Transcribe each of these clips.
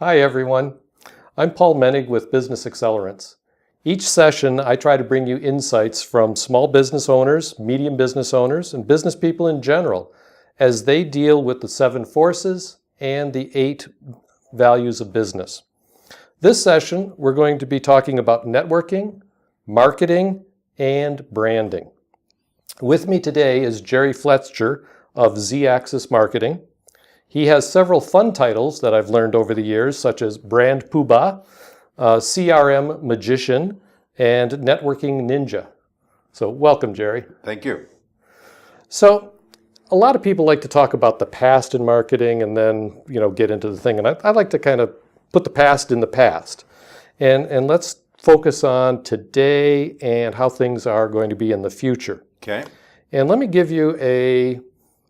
Hi everyone, I'm Paul Menig with Business Accelerants. Each session I try to bring you insights from small business owners, medium business owners, and business people in general as they deal with the 7 forces and the 8 values of business. This session we're going to be talking about networking, marketing, and branding. With me today is Jerry Fletcher of Z-Axis Marketing. He has several fun titles that I've learned over the years, such as Brand Poobah, CRM Magician, and Networking Ninja. So welcome, Jerry. Thank you. So a lot of people like to talk about the past in marketing and then, get into the thing. And I like to kind of put the past in the past. And let's focus on today and how things are going to be in the future. Okay. And let me give you a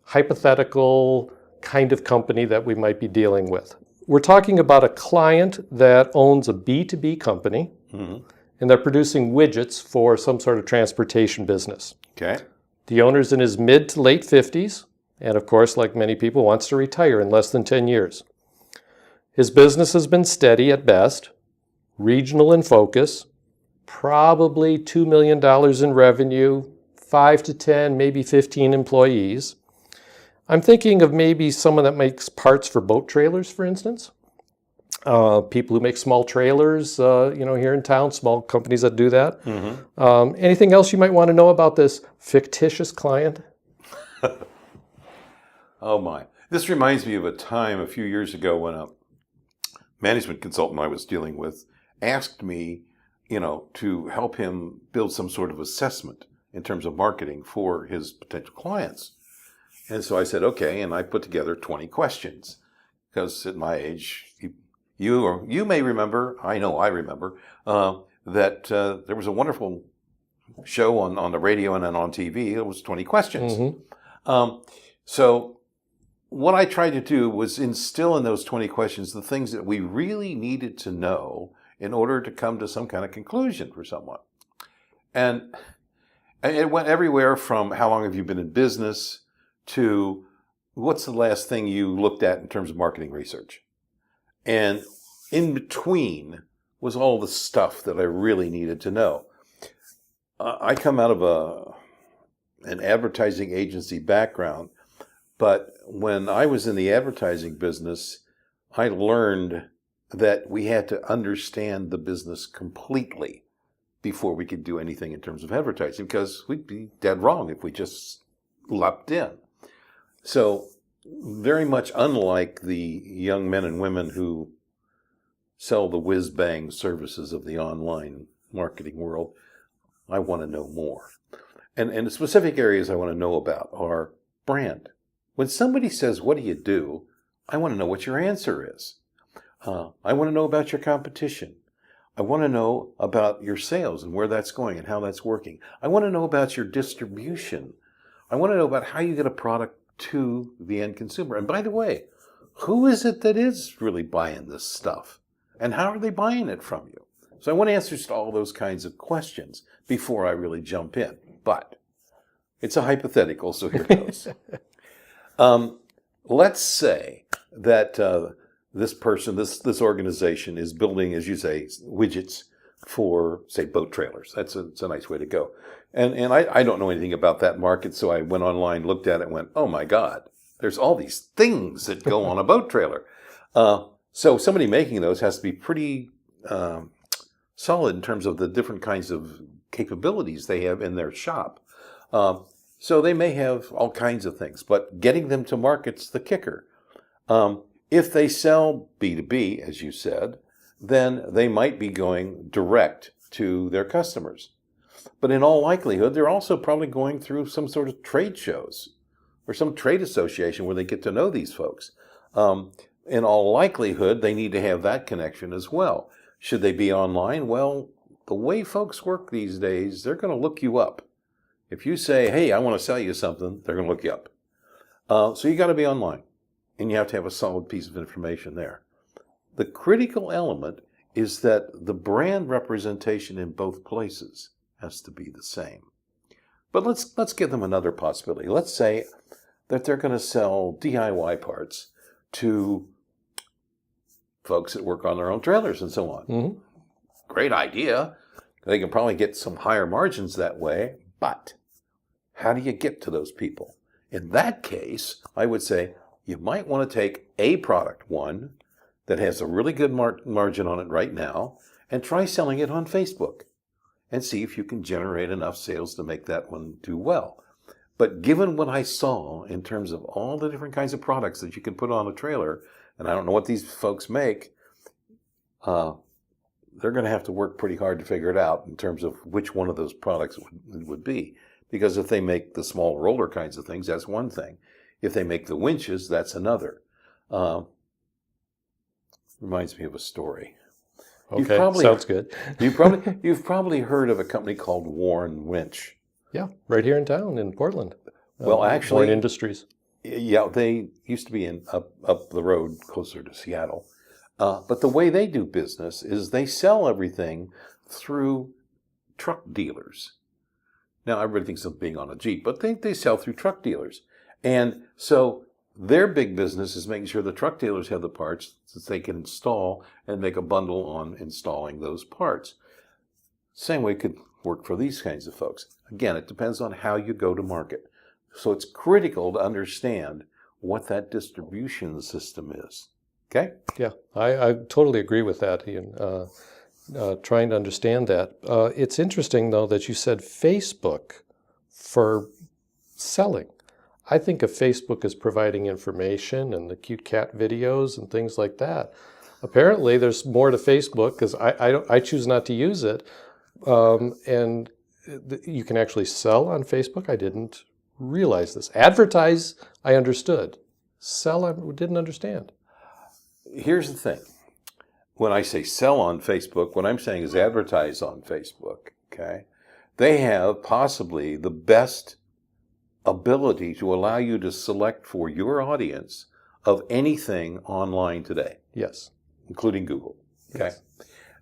hypothetical kind of company that we might be dealing with. We're talking about a client that owns a B2B company, and they're producing widgets for some sort of transportation business. Okay. The owner's in his mid to late 50s, and of course, like many people, wants to retire in less than 10 years. His business has been steady at best, regional in focus, probably $2 million in revenue, 5 to 10, maybe 15 employees. I'm thinking of maybe someone that makes parts for boat trailers, for instance. People who make small trailers, here in town, small companies that do that. Anything else you might want to know about this fictitious client? Oh my. This reminds me of a time a few years ago when a management consultant I was dealing with asked me, to help him build some sort of assessment in terms of marketing for his potential clients. And so I said, okay, and I put together 20 questions. Because at my age, you may remember, I know I remember, that there was a wonderful show on the radio and then on TV. It was 20 questions. So what I tried to do was instill in those 20 questions the things that we really needed to know in order to come to some kind of conclusion for someone. And it went everywhere from how long have you been in business to what's the last thing you looked at in terms of marketing research. And in between was all the stuff that I really needed to know. I come out of an advertising agency background, but when I was in the advertising business, I learned that we had to understand the business completely before we could do anything in terms of advertising, because we'd be dead wrong if we just leapt in. So very much unlike the young men and women who sell the whiz-bang services of the online marketing world, I want to know more. And the specific areas I want to know about are brand. When somebody says, what do you do? I want to know what your answer is. I want to know about your competition. I want to know about your sales and where that's going and how that's working. I want to know about your distribution. I want to know about how you get a product to the end consumer. And by the way, who is it that is really buying this stuff? And how are they buying it from you? So I want answers to all those kinds of questions before I really jump in. But it's a hypothetical, so here goes. Let's say that this person, this organization is building, as you say, widgets for, say, boat trailers. It's a nice way to go. And I don't know anything about that market, so I went online, looked at it, and went, oh my God, there's all these things that go on a boat trailer. So somebody making those has to be pretty solid in terms of the different kinds of capabilities they have in their shop. So they may have all kinds of things, but getting them to market's the kicker. If they sell B2B, as you said, then they might be going direct to their customers. But in all likelihood, they're also probably going through some sort of trade shows or some trade association where they get to know these folks. In all likelihood, they need to have that connection as well. Should they be online? Well, the way folks work these days, they're going to look you up. If you say, hey, I want to sell you something, they're going to look you up. So you got to be online, and you have to have a solid piece of information there. The critical element is that the brand representation in both places has to be the same. But let's give them another possibility. Let's say that they're going to sell DIY parts to folks that work on their own trailers and so on. Mm-hmm. Great idea. They can probably get some higher margins that way, but how do you get to those people? In that case, I would say you might want to take a product, one, that has a really good margin on it right now, and try selling it on Facebook and see if you can generate enough sales to make that one do well. But given what I saw in terms of all the different kinds of products that you can put on a trailer, and I don't know what these folks make, they're going to have to work pretty hard to figure it out in terms of which one of those products would be. Because if they make the small roller kinds of things, that's one thing. If they make the winches, that's another. Reminds me of a story. Okay, sounds good. You've probably heard of a company called Warren Winch. Yeah, right here in town in Portland. Well, actually, Warren Industries. Yeah, they used to be up the road closer to Seattle. But the way they do business is they sell everything through truck dealers. Now, everybody thinks of being on a Jeep, but they sell through truck dealers. And so their big business is making sure the truck dealers have the parts that they can install and make a bundle on installing those parts. Same way could work for these kinds of folks. Again, it depends on how you go to market. So it's critical to understand what that distribution system is. Okay? Yeah, I totally agree with that, Ian. Trying to understand that. It's interesting, though, that you said Facebook for selling. I think of Facebook as providing information and the cute cat videos and things like that. Apparently, there's more to Facebook because I choose not to use it. And you can actually sell on Facebook. I didn't realize this. Advertise, I understood. Sell, I didn't understand. Here's the thing. When I say sell on Facebook, what I'm saying is advertise on Facebook. Okay? They have possibly the best ability to allow you to select for your audience of anything online today. Yes. Including Google. Okay. Yes.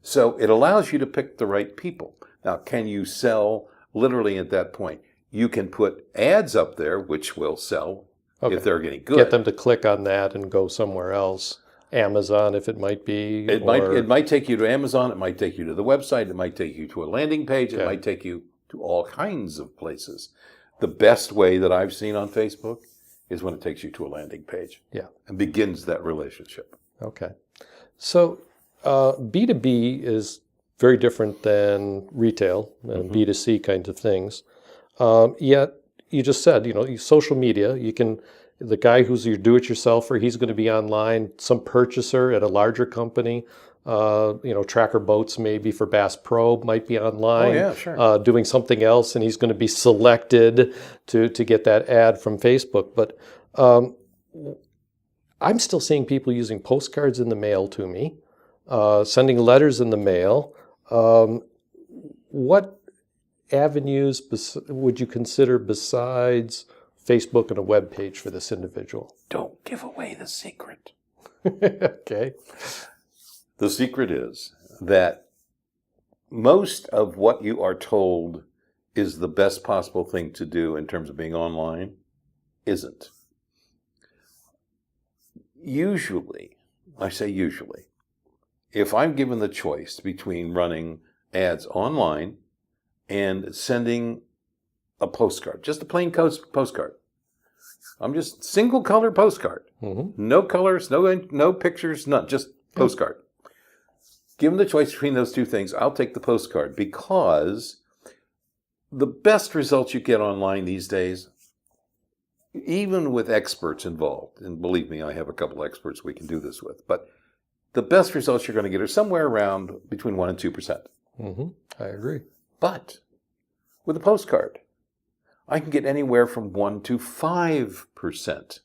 So it allows you to pick the right people. Now, can you sell literally at that point? You can put ads up there, which will sell if they're getting good. Get them to click on that and go somewhere else. Amazon, if it might be. It might take you to Amazon. It might take you to the website. It might take you to a landing page. It might take you to all kinds of places. The best way that I've seen on Facebook is when it takes you to a landing page. Yeah. And begins that relationship. Okay. So B2B is very different than retail and B2C kinds of things. Yet you just said, social media, the guy who's your do-it-yourselfer, he's going to be online. Some purchaser at a larger company, Tracker Boats maybe for Bass Pro might be online. Oh, yeah, sure. Doing something else, and he's going to be selected to get that ad from Facebook. But I'm still seeing people using postcards in the mail to me, sending letters in the mail. What avenues would you consider besides Facebook and a web page for this individual? Don't give away the secret. Okay. The secret is that most of what you are told is the best possible thing to do in terms of being online isn't. Usually, I say usually, if I'm given the choice between running ads online and sending a postcard, just a plain postcard. I'm just single color postcard. No colors, no pictures, none, just postcard. Given the choice between those two things, I'll take the postcard because the best results you get online these days, even with experts involved, and believe me, I have a couple experts we can do this with, but the best results you're going to get are somewhere around between 1% and 2%. I agree. But with a postcard, I can get anywhere from 1% to 5%.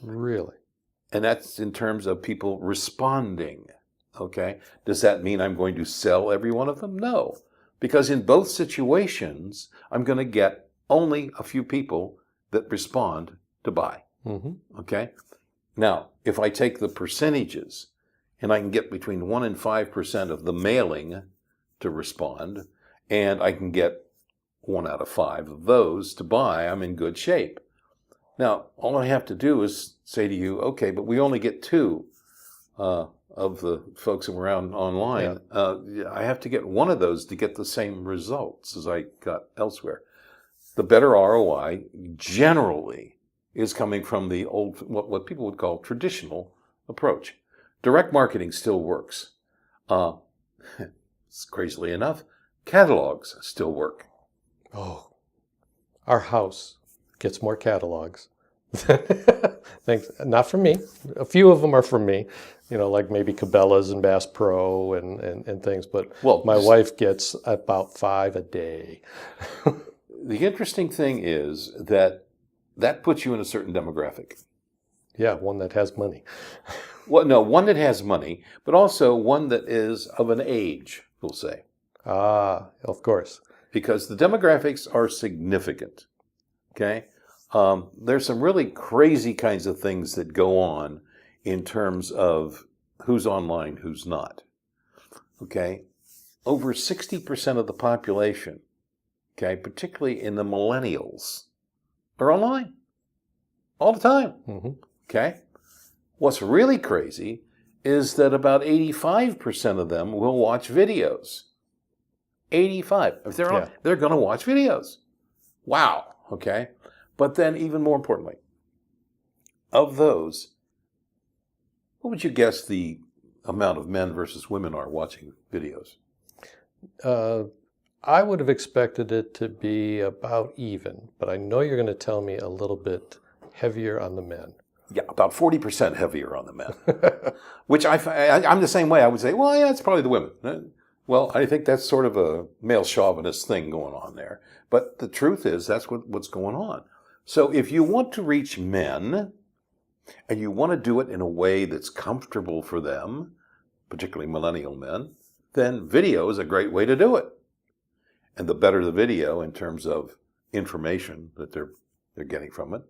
Really? And that's in terms of people responding. Okay? Does that mean I'm going to sell every one of them? No. Because in both situations, I'm going to get only a few people that respond to buy. Okay? Now, if I take the percentages and I can get between 1% and 5% of the mailing to respond, and I can get 1 out of 5 of those to buy, I'm in good shape. Now, all I have to do is say to you, okay, but we only get 2 of the folks around online. I have to get one of those to get the same results as I got elsewhere. The better ROI generally is coming from the old, what people would call traditional approach. Direct marketing still works. Crazily enough, catalogs still work. Oh, our house gets more catalogs. Thanks. Not from me. A few of them are from me, like maybe Cabela's and Bass Pro and things. But my wife gets about 5 a day. The interesting thing is that puts you in a certain demographic. Yeah, one that has money. Well, no, one that has money, but also one that is of an age, we'll say. Ah, of course. Because the demographics are significant, okay? There's some really crazy kinds of things that go on in terms of who's online, who's not, okay? Over 60% of the population, okay, particularly in the millennials, are online all the time, okay? What's really crazy is that about 85% of them will watch videos. 85. If they're on, they're going to watch videos. Wow, okay? But then even more importantly, of those, what would you guess the amount of men versus women are watching videos? I would have expected it to be about even, but I know you're going to tell me a little bit heavier on the men. Yeah, about 40% heavier on the men, which I'm the same way. I would say, well, yeah, it's probably the women. Well, I think that's sort of a male chauvinist thing going on there. But the truth is that's what's going on. So if you want to reach men and you want to do it in a way that's comfortable for them, particularly millennial men, then video is a great way to do it. And the better the video in terms of information that they're getting from it,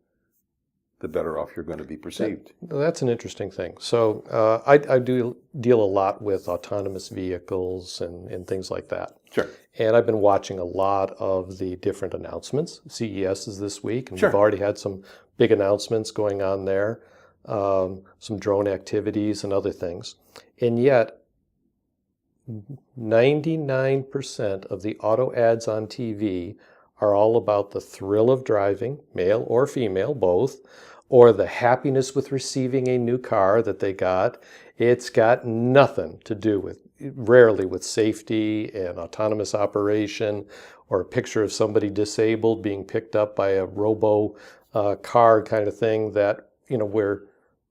the better off you're going to be perceived. That's an interesting thing. So I do deal a lot with autonomous vehicles and things like that. Sure. And I've been watching a lot of the different announcements. CES is this week, and we've already had some big announcements going on there, some drone activities and other things. And yet, 99% of the auto ads on TV are all about the thrill of driving, male or female, both, or the happiness with receiving a new car that they got. It's got nothing to do with, rarely with safety and autonomous operation, or a picture of somebody disabled being picked up by a robo car kind of thing that, where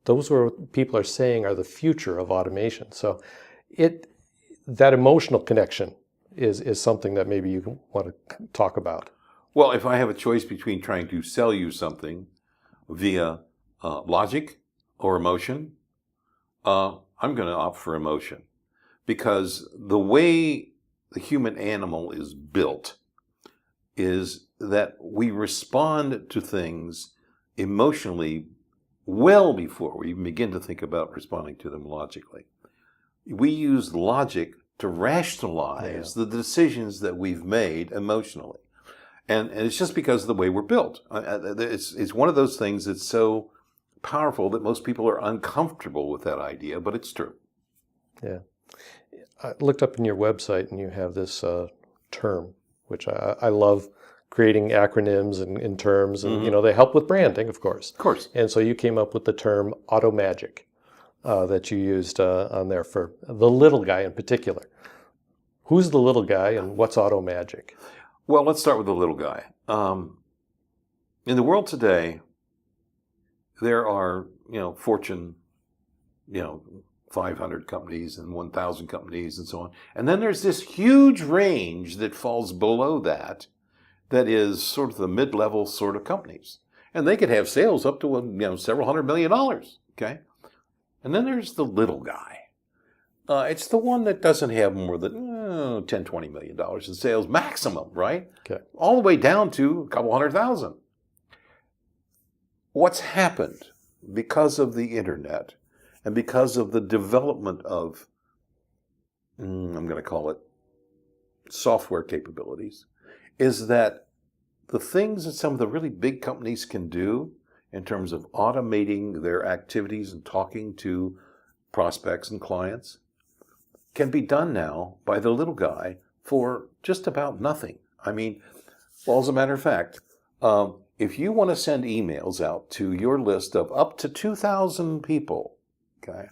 those were people are saying are the future of automation. So that emotional connection is something that maybe you want to talk about. Well, if I have a choice between trying to sell you something via logic or emotion, I'm going to opt for emotion. Because the way the human animal is built is that we respond to things emotionally well before we even begin to think about responding to them logically. We use logic to rationalize the decisions that we've made emotionally. And it's just because of the way we're built. It's one of those things that's so powerful that most people are uncomfortable with that idea, but it's true. Yeah. I looked up in your website and you have this term, which I love creating acronyms and terms, and they help with branding, of course. Of course. And so you came up with the term auto magic that you used on there for the little guy in particular. Who's the little guy and what's auto magic? Well, let's start with the little guy. In the world today, there are, Fortune, 500 companies and 1,000 companies and so on. And then there's this huge range that falls below that is sort of the mid-level sort of companies. And they could have sales up to, several $100 million, okay? And then there's the little guy. It's the one that doesn't have more than $10, $20 million in sales maximum, right? Okay. All the way down to a couple 100,000. What's happened because of the internet and because of the development of, I'm going to call it software capabilities, is that the things that some of the really big companies can do in terms of automating their activities and talking to prospects and clients can be done now by the little guy for just about nothing. I mean, well, as a matter of fact, if you want to send emails out to your list of up to 2,000 people, okay,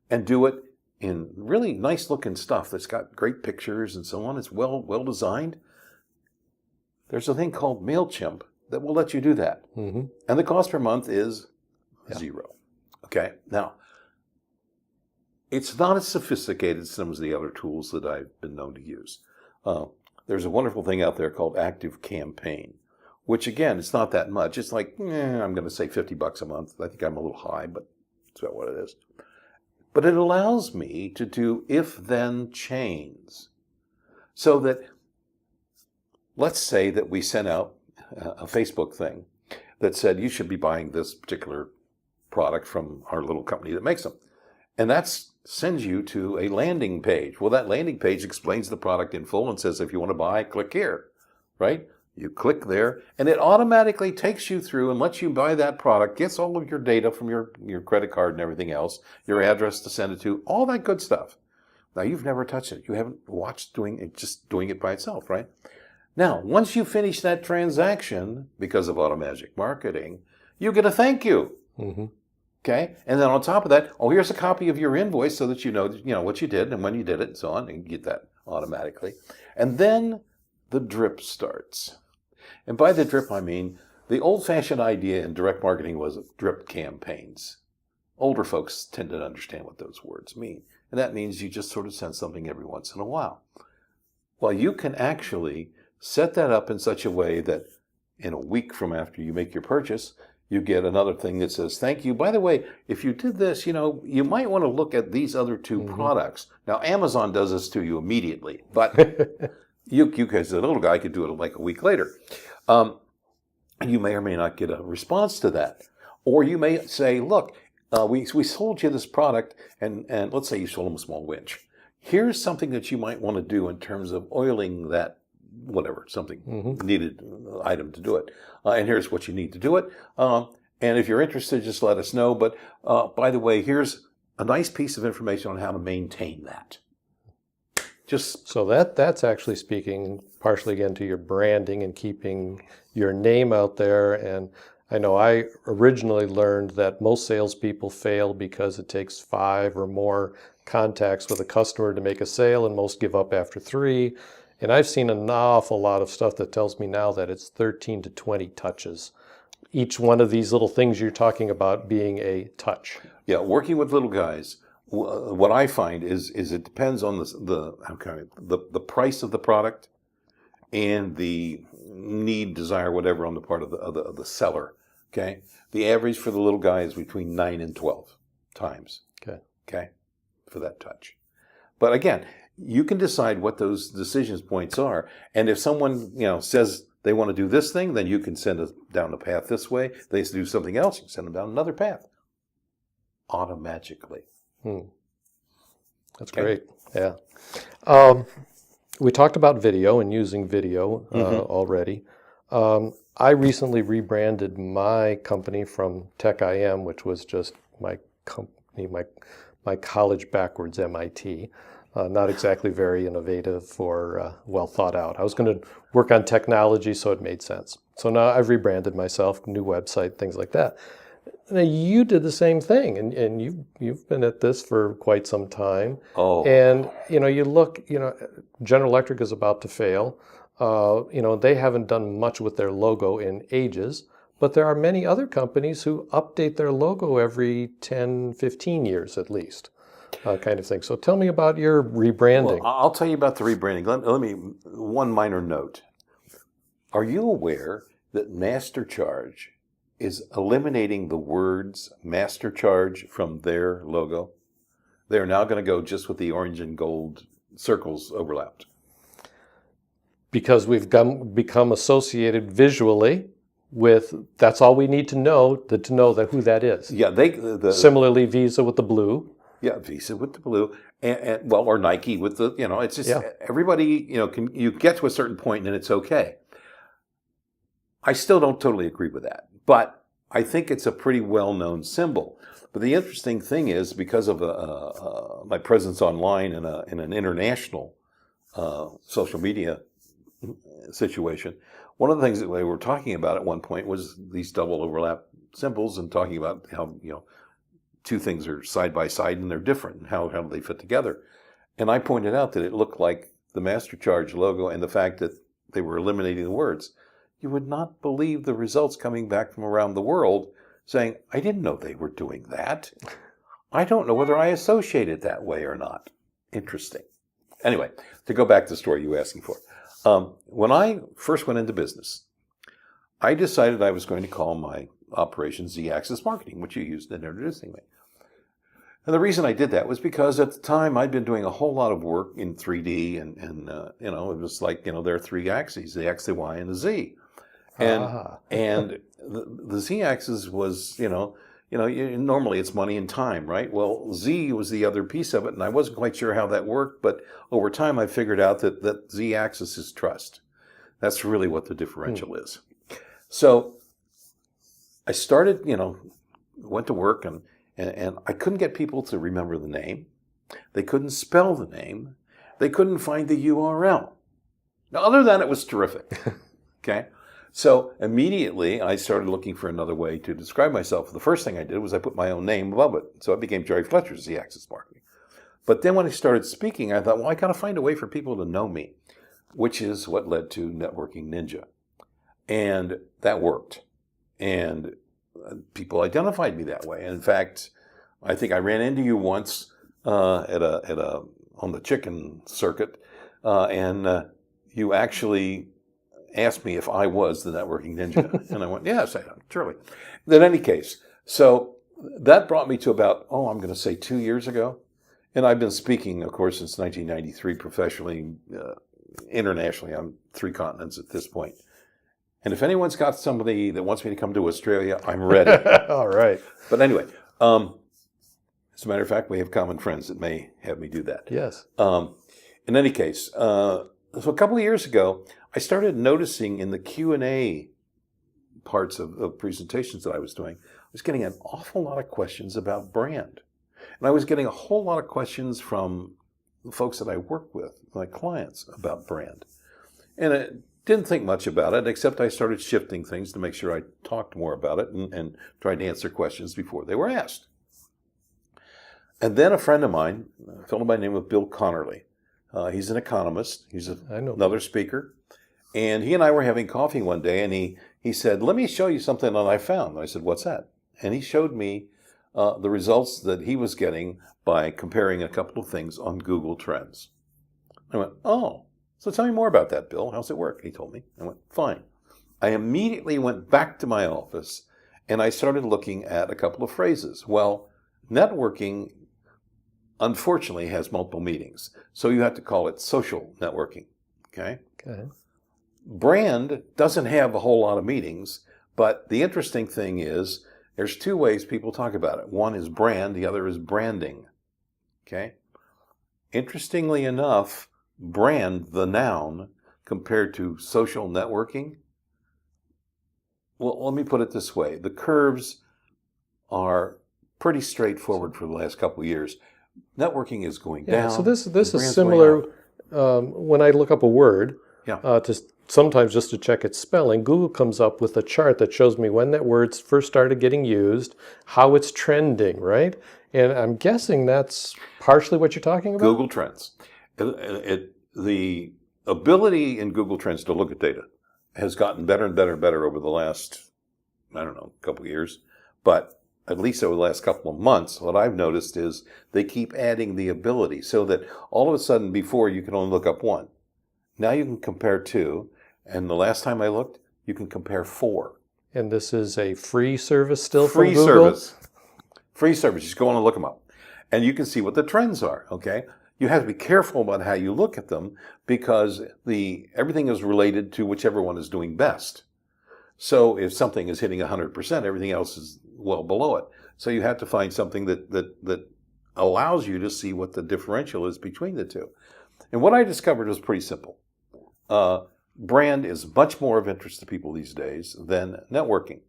and do it in really nice looking stuff that's got great pictures and so on, it's well designed, there's a thing called MailChimp that will let you do that. Mm-hmm. And the cost per month is zero. Okay, now, it's not as sophisticated as some of the other tools that I've been known to use. There's a wonderful thing out there called Active Campaign, which again, it's not that much. It's like, I'm going to say $50 a month. I think I'm a little high, but that's about what it is. But it allows me to do if-then chains. So that, let's say that we sent out a Facebook thing that said, you should be buying this particular product from our little company that makes them. And that sends you to a landing page. Well, that landing page explains the product in full and says, if you want to buy, click here, right? You click there, and it automatically takes you through and lets you buy that product, gets all of your data from your credit card and everything else, your address to send it to, all that good stuff. Now, you've never touched it. You haven't watched just doing it by itself, right? Now, once you finish that transaction, because of Automagic Marketing, you get a thank you. Mm-hmm. Okay, and then on top of that, here's a copy of your invoice so that you know what you did and when you did it and so on, and you get that automatically. And then the drip starts. And by the drip, I mean the old-fashioned idea in direct marketing was drip campaigns. Older folks tend to understand what those words mean. And that means you just sort of send something every once in a while. Well, you can actually set that up in such a way that in a week from after you make your purchase, you get another thing that says, thank you. By the way, if you did this, you might want to look at these other two products. Now, Amazon does this to you immediately, but you as the little guy, could do it like a week later. You may or may not get a response to that. Or you may say, look, we sold you this product, and let's say you sold them a small winch. Here's something that you might want to do in terms of oiling that whatever, something needed item to do it. And here's what you need to do it. And if you're interested, just let us know. But by the way, here's a nice piece of information on how to maintain that. So that's actually speaking partially again to your branding and keeping your name out there. And I know I originally learned that most salespeople fail because it takes 5 or more contacts with a customer to make a sale, and most give up after 3. And I've seen an awful lot of stuff that tells me now that it's 13 to 20 touches. Each one of these little things you're talking about being a touch. Yeah, working with little guys, what I find is it depends on the price of the product and the need, desire, whatever on the part of the seller. Okay, the average for the little guy is between 9 and 12 times. Okay, for that touch. But again, you can decide what those decision points are. And if someone, says they want to do this thing, then you can send them down the path this way. They do something else, you can send them down another path. Automagically. That's great. Yeah. We talked about video and using video already. I recently rebranded my company from TechIM, which was just my company, my college backwards MIT. Not exactly very innovative or well thought out. I was going to work on technology, so it made sense. So now I've rebranded myself, new website, things like that. Now you did the same thing, and you've been at this for quite some time. Oh. And you look, General Electric is about to fail. They haven't done much with their logo in ages, but there are many other companies who update their logo every 10, 15 years at least. Kind of thing. So tell me about your rebranding. Well, I'll tell you about the rebranding. Let me, one minor note. Are you aware that MasterCharge is eliminating the words MasterCharge from their logo? They're now going to go just with the orange and gold circles overlapped. Because we've become associated visually with, that's all we need to know that who that is. Yeah, Similarly, Visa with the blue. Yeah, Visa with the blue, and or Nike with the, it's just everybody, you get to a certain point and it's okay. I still don't totally agree with that, but I think it's a pretty well-known symbol. But the interesting thing is, because of my presence online in an international social media situation, one of the things that we were talking about at one point was these double overlap symbols, and talking about how, two things are side by side and they're different, and how do they fit together. And I pointed out that it looked like the MasterCharge logo, and the fact that they were eliminating the words. You would not believe the results coming back from around the world saying, I didn't know they were doing that. I don't know whether I associate it that way or not. Interesting. Anyway, to go back to the story you were asking for. When I first went into business, I decided I was going to call my operation Z-Axis Marketing, which you used in introducing me. And the reason I did that was because at the time I'd been doing a whole lot of work in 3D, and it was like, there are three axes, the X, the Y, and the Z. And the Z-axis was, normally it's money and time, right? Well, Z was the other piece of it, and I wasn't quite sure how that worked, but over time I figured out that Z-axis is trust. That's really what the differential is. So I started, went to work, and I couldn't get people to remember the name. They couldn't spell the name. They couldn't find the URL. Now, other than that, it was terrific. Okay? So immediately I started looking for another way to describe myself. The first thing I did was I put my own name above it. So it became Jerry Fletcher, Z-Axis Marketing. But then when I started speaking, I thought, well, I got to find a way for people to know me, which is what led to Networking Ninja. And that worked. And people identified me that way. And in fact, I think I ran into you once on the chicken circuit, and you actually asked me if I was the Networking Ninja. And I went, yes, I am, surely. In any case, so that brought me to about, I'm going to say 2 years ago. And I've been speaking, of course, since 1993 professionally, internationally on 3 continents at this point. And if anyone's got somebody that wants me to come to Australia, I'm ready. All right. But anyway, as a matter of fact, we have common friends that may have me do that. Yes. In any case, so a couple of years ago, I started noticing in the Q&A parts of presentations that I was doing, I was getting an awful lot of questions about brand. And I was getting a whole lot of questions from the folks that I work with, my clients, about brand. And I didn't think much about it, except I started shifting things to make sure I talked more about it and tried to answer questions before they were asked. And then a friend of mine, a fellow by the name of Bill Connerly, he's an economist, he's another speaker, and he and I were having coffee one day, and he said, let me show you something that I found. And I said, what's that? And he showed me the results that he was getting by comparing a couple of things on Google Trends. I went, oh, so tell me more about that, Bill. How's it work? He told me. I went, fine. I immediately went back to my office, and I started looking at a couple of phrases. Well, networking, unfortunately, has multiple meanings. So you have to call it social networking. Okay? Brand doesn't have a whole lot of meanings, but the interesting thing is there's 2 ways people talk about it. One is brand, the other is branding. Okay? Interestingly enough, brand, the noun, compared to social networking, well, let me put it this way. The curves are pretty straightforward for the last couple of years. Networking is going down. So this is similar when I look up a word, sometimes just to check its spelling, Google comes up with a chart that shows me when that word first started getting used, how it's trending, right? And I'm guessing that's partially what you're talking about? Google Trends. The ability in Google Trends to look at data has gotten better and better and better over the last, couple of years. But at least over the last couple of months, what I've noticed is they keep adding the ability so that all of a sudden before you can only look up 1. Now you can compare 2. And the last time I looked, you can compare 4. And this is a free service still free from Google? Free service. Just go on and look them up. And you can see what the trends are, okay? You have to be careful about how you look at them because everything is related to whichever one is doing best. So if something is hitting 100%, everything else is well below it. So you have to find something that allows you to see what the differential is between the 2. And what I discovered was pretty simple. Brand is much more of interest to people these days than networking.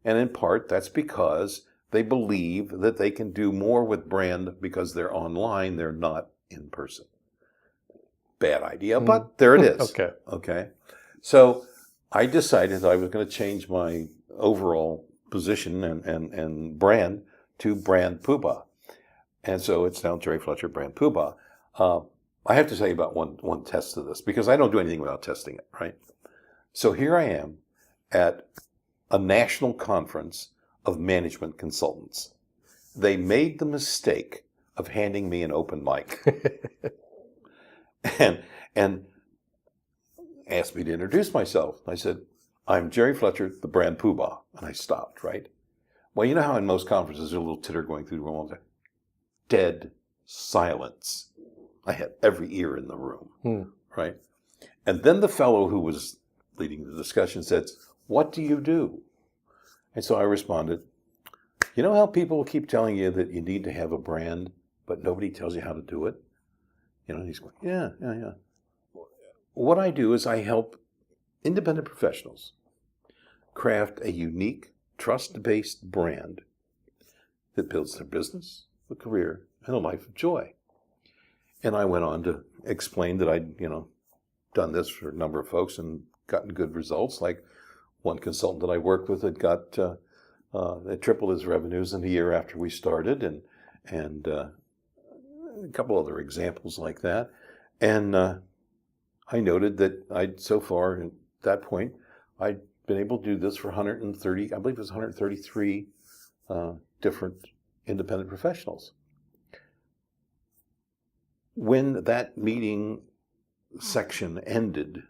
And in part, that's because they believe that they can do more with brand because they're online, they're not in person. Bad idea, but there it is. Okay. Okay. So I decided I was going to change my overall position and brand to Brand Poobah. And so it's now Jerry Fletcher, Brand Poobah. I have to say about one test of this, because I don't do anything without testing it, right? So here I am at a national conference of management consultants. They made the mistake of handing me an open mic and asked me to introduce myself. I said, I'm Jerry Fletcher, the Brand Poobah. And I stopped, right? Well, you know how in most conferences there's a little titter going through the room all the time? Dead silence. I had every ear in the room, right? And then the fellow who was leading the discussion said, what do you do? And so I responded, you know how people keep telling you that you need to have a brand, but nobody tells you how to do it? You know, and he's going, yeah. What I do is I help independent professionals craft a unique, trust-based brand that builds their business, a career, and a life of joy. And I went on to explain that I'd, done this for a number of folks and gotten good results. Like one consultant that I worked with had got they tripled his revenues in the year after we started, and a couple other examples like that. And I noted that so far at that point, I'd been able to do this for 130, I believe it was 133 different independent professionals. When that meeting section ended,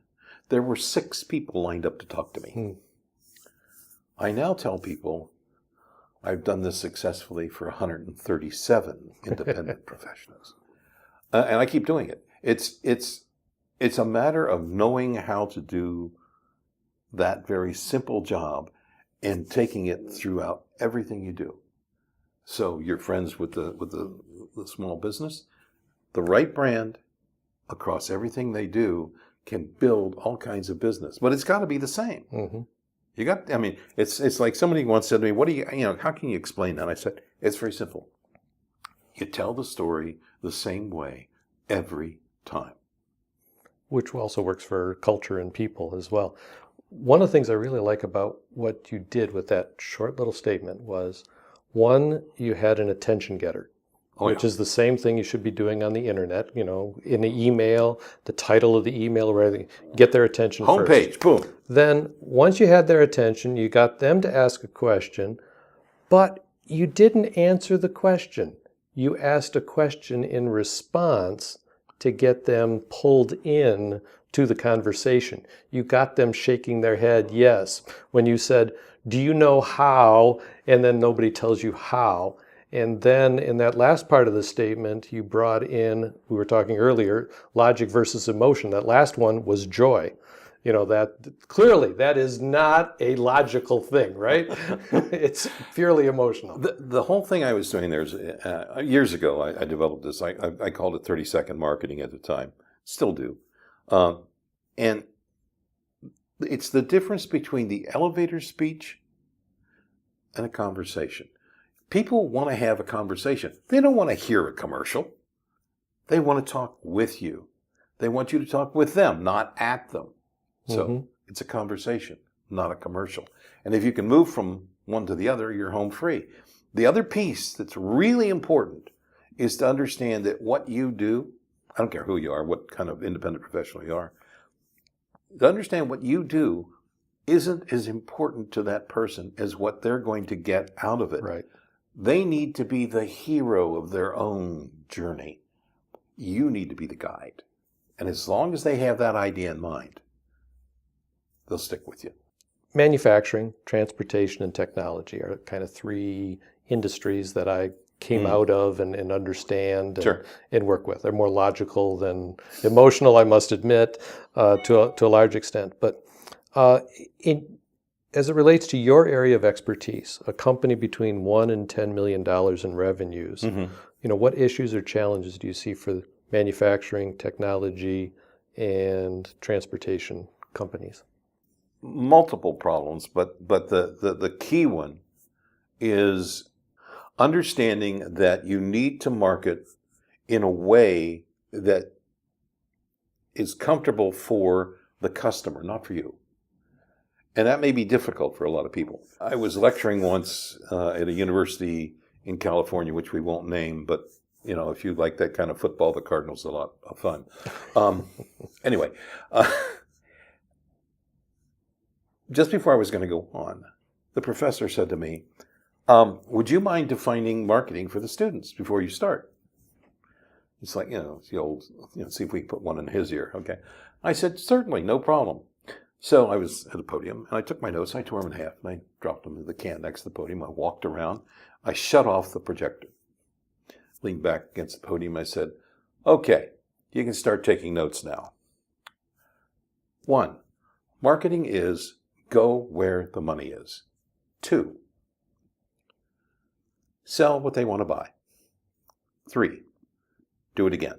there were 6 people lined up to talk to me. I now tell people I've done this successfully for 137 independent professionals. And I keep doing it. It's a matter of knowing how to do that very simple job and taking it throughout everything you do. So you're friends with the small business. The right brand across everything they do can build all kinds of business, but it's got to be the same. Mm-hmm. It's like somebody once said to me, how can you explain that? I said, it's very simple. You tell the story the same way every time. Which also works for culture and people as well. One of the things I really like about what you did with that short little statement was, one, you had an attention getter. Which is the same thing you should be doing on the internet, in an email, the title of the email or everything. Get their attention first. Homepage, boom. Then, once you had their attention, you got them to ask a question, but you didn't answer the question. You asked a question in response to get them pulled in to the conversation. You got them shaking their head, yes. When you said, do you know how? And then nobody tells you how. And then in that last part of the statement, you brought in, we were talking earlier, logic versus emotion. That last one was joy. That clearly that is not a logical thing, right? It's purely emotional. The whole thing I was doing there is, years ago, I developed this. I called it 30-second marketing at the time. Still do. And it's the difference between the elevator speech and a conversation. People want to have a conversation. They don't want to hear a commercial. They want to talk with you. They want you to talk with them, not at them. So It's a conversation, not a commercial. And if you can move from one to the other, you're home free. The other piece that's really important is to understand that what you do, I don't care who you are, what kind of independent professional you are, to understand what you do isn't as important to that person as what they're going to get out of it. Right. They need to be the hero of their own journey. You need to be the guide. And as long as they have that idea in mind, they'll stick with you. Manufacturing, transportation, and technology are kind of 3 industries that I came out of and understand and work with. They're more logical than emotional, I must admit, to a large extent. But as it relates to your area of expertise, a company between $1 and $10 million in revenues, what issues or challenges do you see for manufacturing, technology, and transportation companies? multiple problems, but the key one is understanding that you need to market in a way that is comfortable for the customer, not for you. And that may be difficult for a lot of people. I was lecturing once at a university in California, which we won't name, but if you like that kind of football, the Cardinals are a lot of fun. Anyway, just before I was going to go on, the professor said to me, would you mind defining marketing for the students before you start? It's like, it's the old, see if we can put one in his ear. Okay. I said, certainly, no problem. So I was at the podium, and I took my notes, I tore them in half, and I dropped them in the can next to the podium. I walked around. I shut off the projector. Leaned back against the podium. I said, okay, you can start taking notes now. 1, marketing is go where the money is. 2, sell what they want to buy. 3, do it again.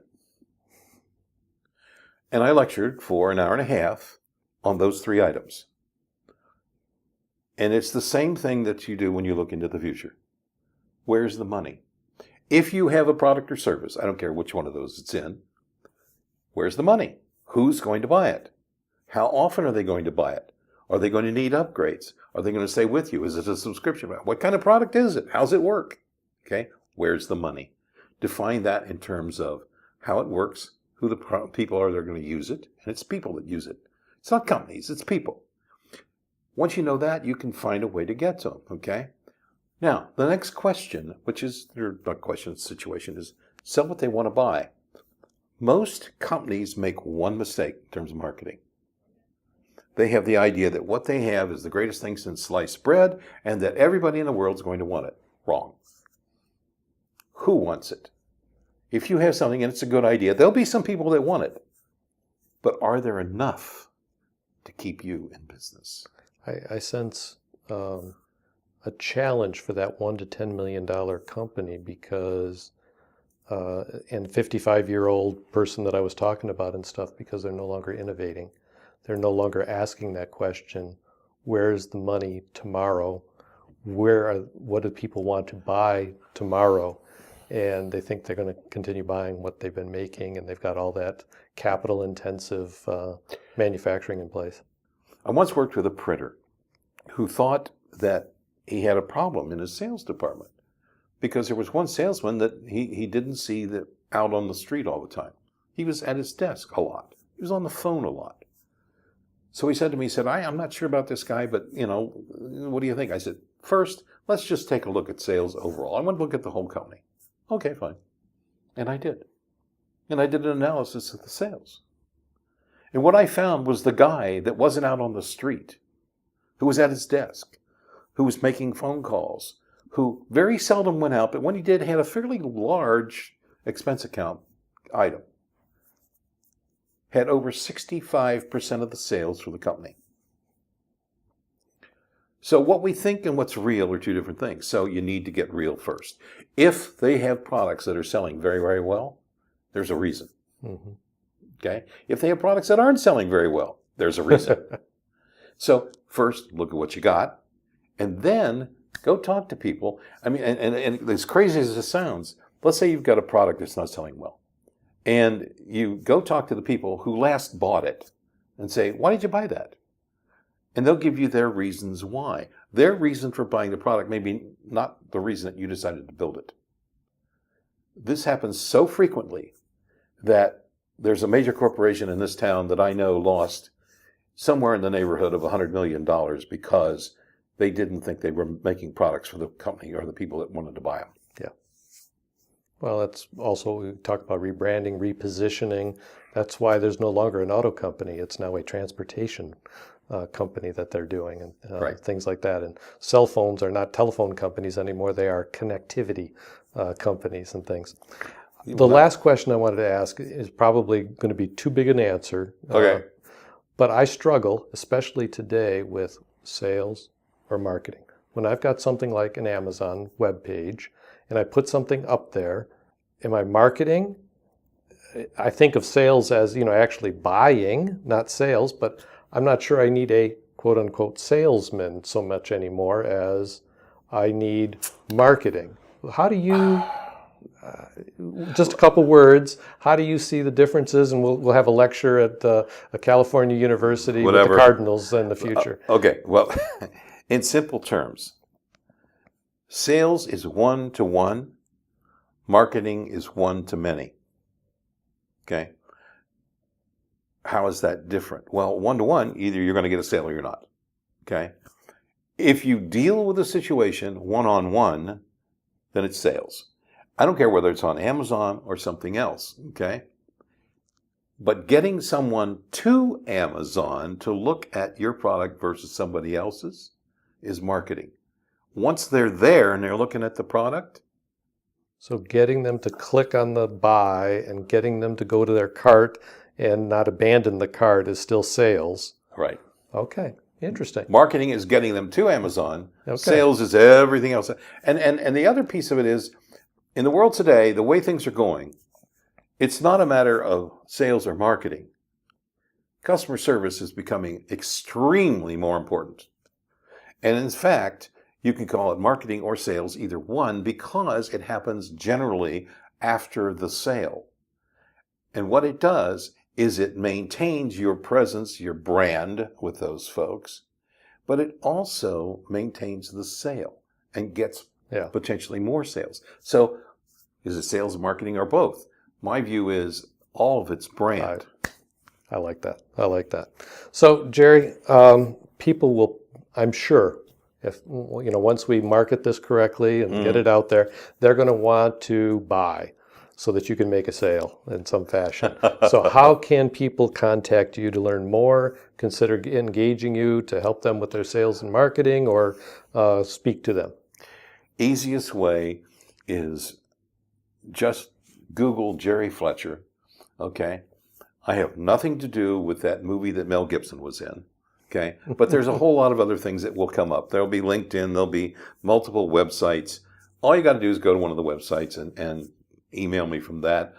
And I lectured for an hour and a half on those 3 items. And it's the same thing that you do when you look into the future. Where's the money? If you have a product or service, I don't care which one of those it's in, where's the money? Who's going to buy it? How often are they going to buy it? Are they going to need upgrades? Are they going to stay with you? Is it a subscription? What kind of product is it? How's it work? Okay, where's the money? Define that in terms of how it works, who the people are that are going to use it, and it's people that use it. It's not companies, it's people. Once you know that, you can find a way to get to them, okay? Now, the next question, which is, or not question, it's situation, is sell what they want to buy. Most companies make one mistake in terms of marketing. They have the idea that what they have is the greatest thing since sliced bread and that everybody in the world is going to want it. Wrong. Who wants it? If you have something and it's a good idea, there'll be some people that want it. But are there enough to keep you in business? I sense a challenge for that $1 to $10 million company because, and 55-year-old person that I was talking about and stuff, because they're no longer innovating. They're no longer asking that question, where's the money tomorrow? What do people want to buy tomorrow? And they think they're going to continue buying what they've been making, and they've got all that capital-intensive manufacturing in place. I once worked with a printer who thought that he had a problem in his sales department because there was one salesman that he didn't see that out on the street all the time. He was at his desk a lot. He was on the phone a lot. So he said to me, I'm not sure about this guy, but, what do you think? I said, first, let's just take a look at sales overall. I want to look at the whole company. Okay, fine. And I did. And I did an analysis of the sales. And what I found was the guy that wasn't out on the street, who was at his desk, who was making phone calls, who very seldom went out, but when he did, had a fairly large expense account item, had over 65% of the sales for the company. So what we think and what's real are two different things. So you need to get real first. If they have products that are selling very, very well, there's a reason. Mm-hmm. Okay? If they have products that aren't selling very well, there's a reason. So first, look at what you got, and then go talk to people. I mean, and as crazy as this sounds, let's say you've got a product that's not selling well, and you go talk to the people who last bought it and say, why did you buy that? And they'll give you their reasons why. Their reason for buying the product may be not the reason that you decided to build it. This happens so frequently that there's a major corporation in this town that I know lost somewhere in the neighborhood of $100 million because they didn't think they were making products for the company or the people that wanted to buy them. Yeah. Well, that's also, we talked about rebranding, repositioning. That's why there's no longer an auto company. It's now a transportation company that they're doing, and right. Things like that. And cell phones are not telephone companies anymore. They are connectivity companies and things. The last question I wanted to ask is probably going to be too big an answer. Okay. But I struggle, especially today, with sales or marketing. When I've got something like an Amazon web page and I put something up there, am I marketing? I think of sales as, actually buying, not sales, but I'm not sure I need a quote unquote salesman so much anymore as I need marketing. How do you, just a couple words, how do you see the differences? And we'll have a lecture at a California university with the Cardinals in the future. Okay, well, in simple terms, sales is one-to-one, marketing is one-to-many. Okay? How is that different? Well, one-to-one, either you're going to get a sale or you're not. Okay? If you deal with a situation one-on-one, then it's sales. I don't care whether it's on Amazon or something else. Okay? But getting someone to Amazon to look at your product versus somebody else's is marketing. Once they're there and they're looking at the product. So getting them to click on the buy and getting them to go to their cart and not abandon the cart is still sales. Right. Okay. Interesting. Marketing is getting them to Amazon. Okay. Sales is everything else. And the other piece of it is, in the world today, the way things are going, it's not a matter of sales or marketing. Customer service is becoming extremely more important. And in fact, you can call it marketing or sales, either one, because it happens generally after the sale. And what it does is it maintains your presence, your brand with those folks, but it also maintains the sale and gets potentially more sales. So is it sales and marketing or both? My view is all of it's brand. I like that. I like that. So Jerry, people will, I'm sure, if once we market this correctly and get it out there, they're going to want to buy so that you can make a sale in some fashion. So how can people contact you to learn more, consider engaging you to help them with their sales and marketing, or speak to them? Easiest way is just Google Jerry Fletcher, okay? I have nothing to do with that movie that Mel Gibson was in, okay? But there's a whole lot of other things that will come up. There'll be LinkedIn, there'll be multiple websites. All you got to do is go to one of the websites and email me from that.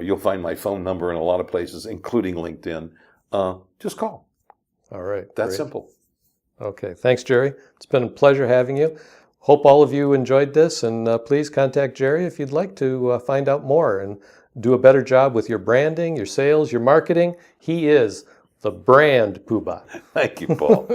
You'll find my phone number in a lot of places, including LinkedIn. Just call. All right. That's simple. Okay. Thanks, Jerry. It's been a pleasure having you. Hope all of you enjoyed this, and please contact Jerry if you'd like to find out more and do a better job with your branding, your sales, your marketing. He is the Brand Poobah. Thank you, Paul.